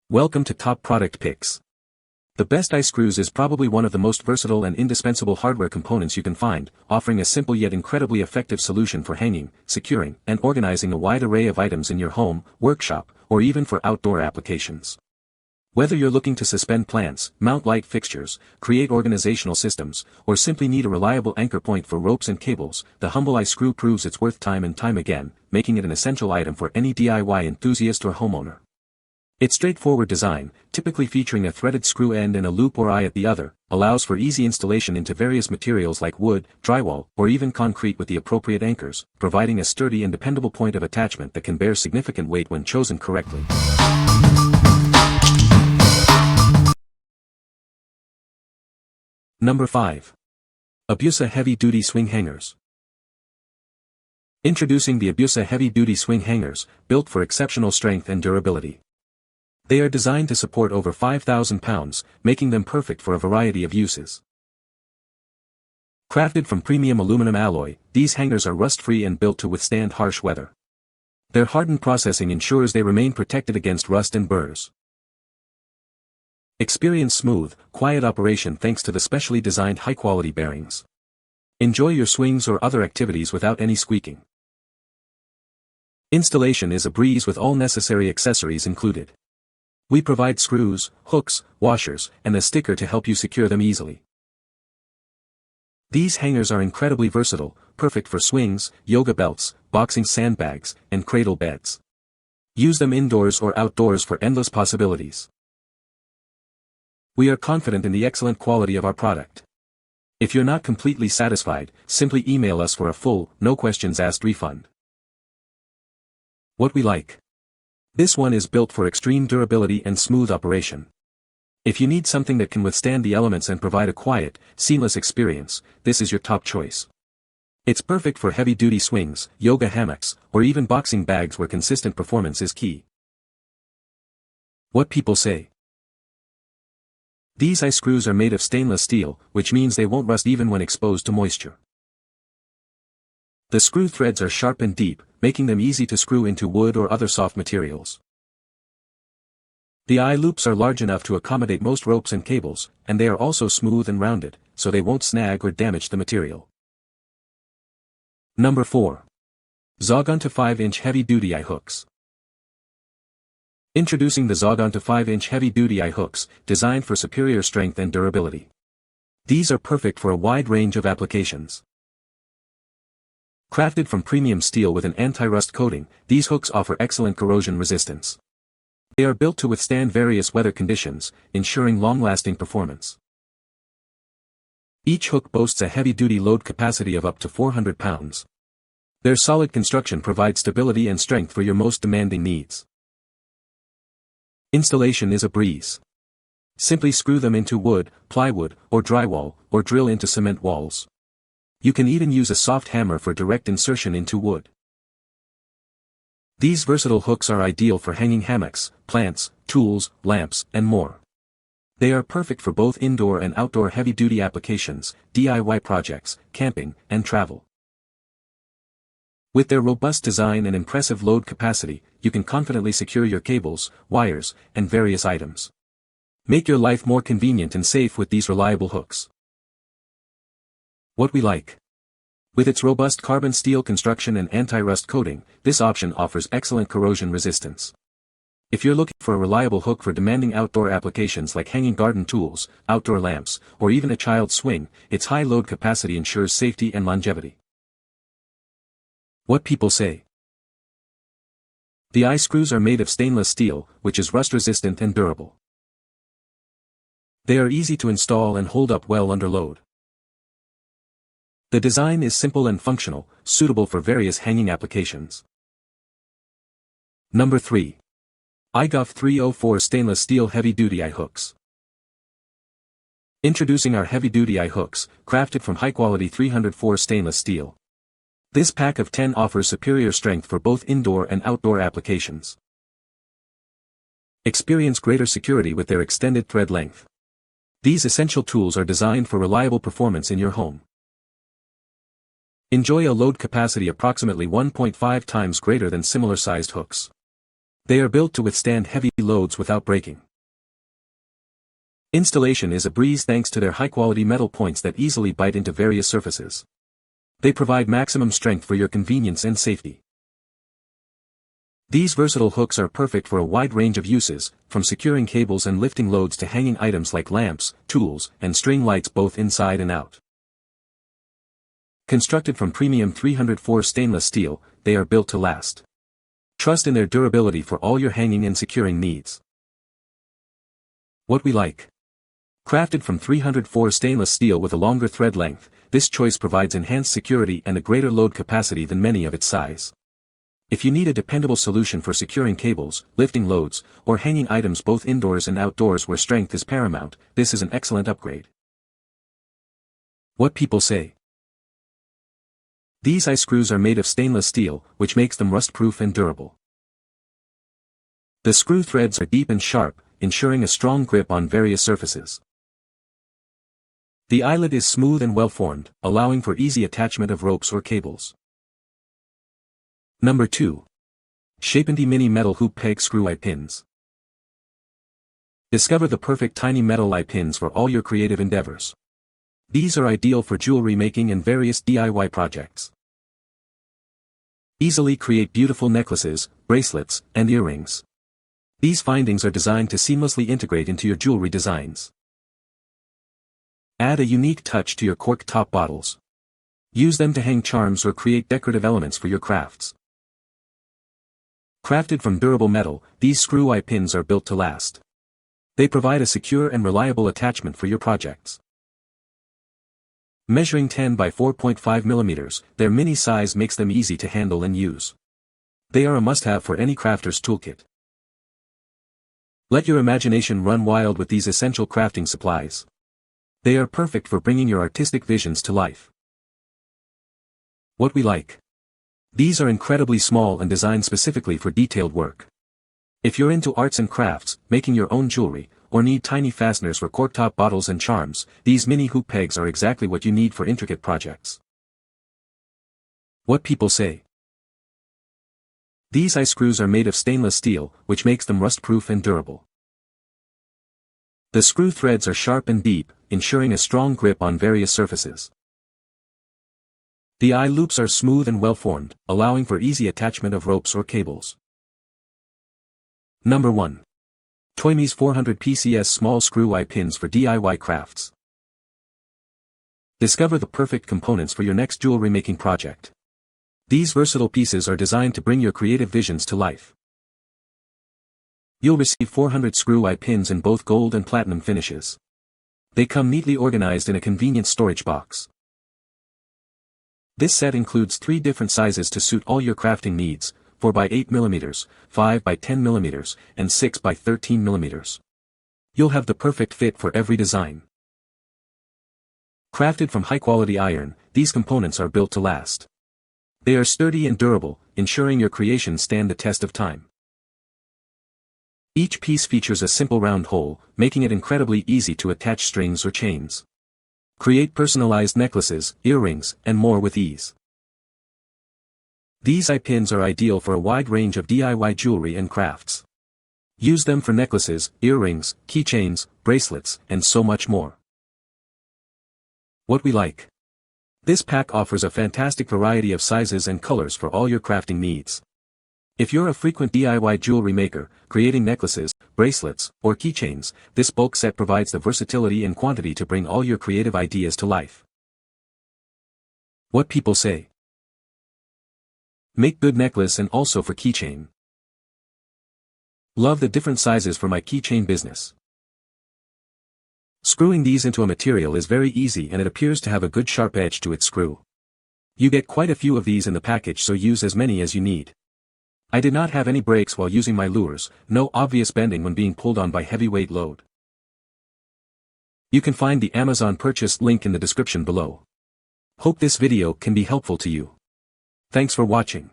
Welcome to Top Product Picks. The best eye screws is probably one of the most versatile and indispensable hardware components you can find, offering a simple yet incredibly effective solution for hanging, securing, and organizing a wide array of items in your home, workshop, or even for outdoor applications. Whether you're looking to suspend plants, mount light fixtures, create organizational systems, or simply need a reliable anchor point for ropes and cables, the humble eye screw proves its worth time and time again, making it an essential item for any DIY enthusiast or homeowner. Its straightforward design, typically featuring a threaded screw end and a loop or eye at the other, allows for easy installation into various materials like wood, drywall, or even concrete with the appropriate anchors, providing a sturdy and dependable point of attachment that can bear significant weight when chosen correctly. Number 5. ABUSA Heavy Duty Swing Hangers. Introducing the ABUSA Heavy Duty Swing Hangers, built for exceptional strength and durability. They are designed to support over 5,000 pounds, making them perfect for a variety of uses. Crafted from premium aluminum alloy, these hangers are rust-free and built to withstand harsh weather. Their hardened processing ensures they remain protected against rust and burrs. Experience smooth, quiet operation thanks to the specially designed high-quality bearings. Enjoy your swings or other activities without any squeaking. Installation is a breeze with all necessary accessories included. We provide screws, hooks, washers, and a sticker to help you secure them easily. These hangers are incredibly versatile, perfect for swings, yoga belts, boxing sandbags, and cradle beds. Use them indoors or outdoors for endless possibilities. We are confident in the excellent quality of our product. If you're not completely satisfied, simply email us for a full, no questions asked refund. What we like. This one is built for extreme durability and smooth operation. If you need something that can withstand the elements and provide a quiet, seamless experience, this is your top choice. It's perfect for heavy-duty swings, yoga hammocks, or even boxing bags where consistent performance is key. What people say. These eye screws are made of stainless steel, which means they won't rust even when exposed to moisture. The screw threads are sharp and deep, making them easy to screw into wood or other soft materials. The eye loops are large enough to accommodate most ropes and cables, and they are also smooth and rounded, so they won't snag or damage the material. Number 4. ZAUGONTW 5-inch Heavy-Duty Eye Hooks. Introducing the ZAUGONTW 5-inch Heavy-Duty Eye Hooks, designed for superior strength and durability. These are perfect for a wide range of applications. Crafted from premium steel with an anti-rust coating, these hooks offer excellent corrosion resistance. They are built to withstand various weather conditions, ensuring long-lasting performance. Each hook boasts a heavy-duty load capacity of up to 400 pounds. Their solid construction provides stability and strength for your most demanding needs. Installation is a breeze. Simply screw them into wood, plywood, or drywall, or drill into cement walls. You can even use a soft hammer for direct insertion into wood. These versatile hooks are ideal for hanging hammocks, plants, tools, lamps, and more. They are perfect for both indoor and outdoor heavy-duty applications, DIY projects, camping, and travel. With their robust design and impressive load capacity, you can confidently secure your cables, wires, and various items. Make your life more convenient and safe with these reliable hooks. What we like. With its robust carbon steel construction and anti-rust coating, this option offers excellent corrosion resistance. If you're looking for a reliable hook for demanding outdoor applications like hanging garden tools, outdoor lamps, or even a child's swing, its high load capacity ensures safety and longevity. What people say. The eye screws are made of stainless steel, which is rust-resistant and durable. They are easy to install and hold up well under load. The design is simple and functional, suitable for various hanging applications. Number 3. YGAOHF 304 Stainless Steel Heavy-Duty Eye Hooks. Introducing our heavy-duty eye hooks, crafted from high-quality 304 stainless steel. This pack of 10 offers superior strength for both indoor and outdoor applications. Experience greater security with their extended thread length. These essential tools are designed for reliable performance in your home. Enjoy a load capacity approximately 1.5 times greater than similar-sized hooks. They are built to withstand heavy loads without breaking. Installation is a breeze thanks to their high-quality metal points that easily bite into various surfaces. They provide maximum strength for your convenience and safety. These versatile hooks are perfect for a wide range of uses, from securing cables and lifting loads to hanging items like lamps, tools, and string lights both inside and out. Constructed from premium 304 stainless steel, they are built to last. Trust in their durability for all your hanging and securing needs. What we like. Crafted from 304 stainless steel with a longer thread length, this choice provides enhanced security and a greater load capacity than many of its size. If you need a dependable solution for securing cables, lifting loads, or hanging items both indoors and outdoors where strength is paramount, this is an excellent upgrade. What people say. These eye screws are made of stainless steel, which makes them rust-proof and durable. The screw threads are deep and sharp, ensuring a strong grip on various surfaces. The eyelet is smooth and well-formed, allowing for easy attachment of ropes or cables. Number 2. Shapenty Mini Metal Hoop Peg Screw Eye Pins. Discover the perfect tiny metal eye pins for all your creative endeavors. These are ideal for jewelry making and various DIY projects. Easily create beautiful necklaces, bracelets, and earrings. These findings are designed to seamlessly integrate into your jewelry designs. Add a unique touch to your cork top bottles. Use them to hang charms or create decorative elements for your crafts. Crafted from durable metal, these screw eye pins are built to last. They provide a secure and reliable attachment for your projects. Measuring 10 by 4.5 mm, their mini size makes them easy to handle and use. They are a must-have for any crafter's toolkit. Let your imagination run wild with these essential crafting supplies. They are perfect for bringing your artistic visions to life. What we like. These are incredibly small and designed specifically for detailed work. If you're into arts and crafts, making your own jewelry, or need tiny fasteners for corktop bottles and charms, these mini hoop pegs are exactly what you need for intricate projects. What people say. These eye screws are made of stainless steel, which makes them rust-proof and durable. The screw threads are sharp and deep, ensuring a strong grip on various surfaces. The eye loops are smooth and well-formed, allowing for easy attachment of ropes or cables. Number 1. TOYMIS 400 PCS Small Screw Eye Pins for DIY Crafts. Discover the perfect components for your next jewelry making project. These versatile pieces are designed to bring your creative visions to life. You'll receive 400 screw eye pins in both gold and platinum finishes. They come neatly organized in a convenient storage box. This set includes 3 different sizes to suit all your crafting needs: 4 by 8 mm, 5 by 10 mm, and 6 by 13 mm. You'll have the perfect fit for every design. Crafted from high-quality iron, these components are built to last. They are sturdy and durable, ensuring your creations stand the test of time. Each piece features a simple round hole, making it incredibly easy to attach strings or chains. Create personalized necklaces, earrings, and more with ease. These eye pins are ideal for a wide range of DIY jewelry and crafts. Use them for necklaces, earrings, keychains, bracelets, and so much more. What we like. This pack offers a fantastic variety of sizes and colors for all your crafting needs. If you're a frequent DIY jewelry maker, creating necklaces, bracelets, or keychains, this bulk set provides the versatility and quantity to bring all your creative ideas to life. What people say. Make good necklace and also for keychain. Love the different sizes for my keychain business. Screwing these into a material is very easy and it appears to have a good sharp edge to its screw. You get quite a few of these in the package, so use as many as you need. I did not have any breaks while using my lures, no obvious bending when being pulled on by heavyweight load. You can find the Amazon purchase link in the description below. Hope this video can be helpful to you. Thanks for watching.